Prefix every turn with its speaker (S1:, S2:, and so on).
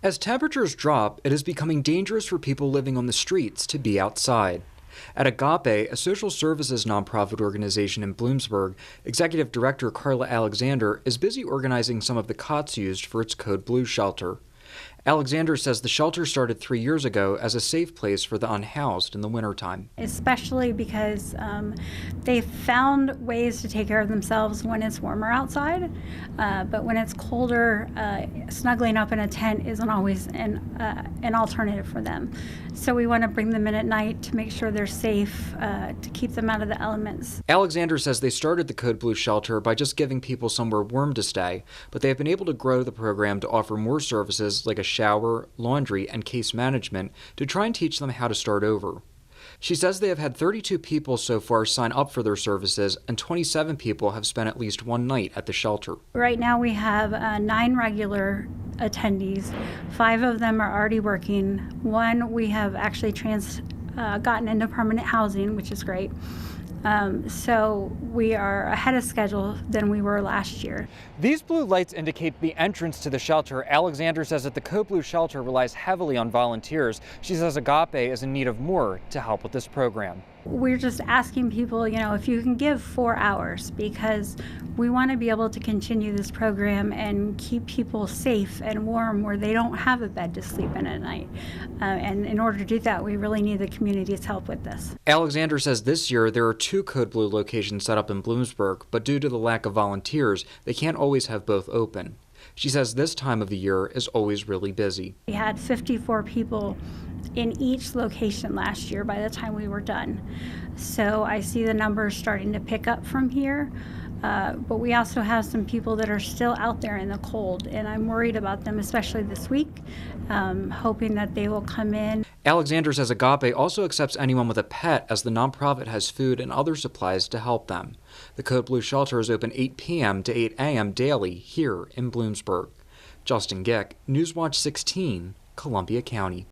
S1: As temperatures drop, it is becoming dangerous for people living on the streets to be outside. At Agape, a social services nonprofit organization in Bloomsburg, Executive Director Carla Alexander is busy organizing some of the cots used for its Code Blue shelter. Alexander says the shelter started 3 years ago as a safe place for the unhoused in the wintertime.
S2: Especially because they found ways to take care of themselves when it's warmer outside, but when it's colder, snuggling up in a tent isn't always an alternative for them. So we want to bring them in at night to make sure they're safe, to keep them out of the elements.
S1: Alexander says they started the Code Blue shelter by just giving people somewhere warm to stay, but they have been able to grow the program to offer more services like a shower, laundry, and case management to try and teach them how to start over. She says they have had 32 people so far sign up for their services, and 27 people have spent at least one night at the shelter.
S2: Right now we have 9 regular attendees. 5 of them are already working. 1 we have actually gotten into permanent housing, which is great. So we are ahead of schedule than we were last year.
S1: These blue lights indicate the entrance to the shelter. Alexander says that the Code Blue shelter relies heavily on volunteers. She says Agape is in need of more to help with this program.
S2: We're just asking people, if you can give 4 hours, because we want to be able to continue this program and keep people safe and warm where they don't have a bed to sleep in at night. And in order to do that, we really need the community's help with this.
S1: Alexander says this year there are 2 Code Blue locations set up in Bloomsburg, but due to the lack of volunteers, they can't always have both open. She says this time of the year is always really busy.
S2: We had 54 people in each location last year by the time we were done. So I see the numbers starting to pick up from here. But we also have some people that are still out there in the cold, and I'm worried about them, especially this week, hoping that they will come in.
S1: Alexander says Agape also accepts anyone with a pet, as the nonprofit has food and other supplies to help them. The Code Blue shelter is open 8 p.m. to 8 a.m. daily here in Bloomsburg. Justin Gick, Newswatch 16, Columbia County.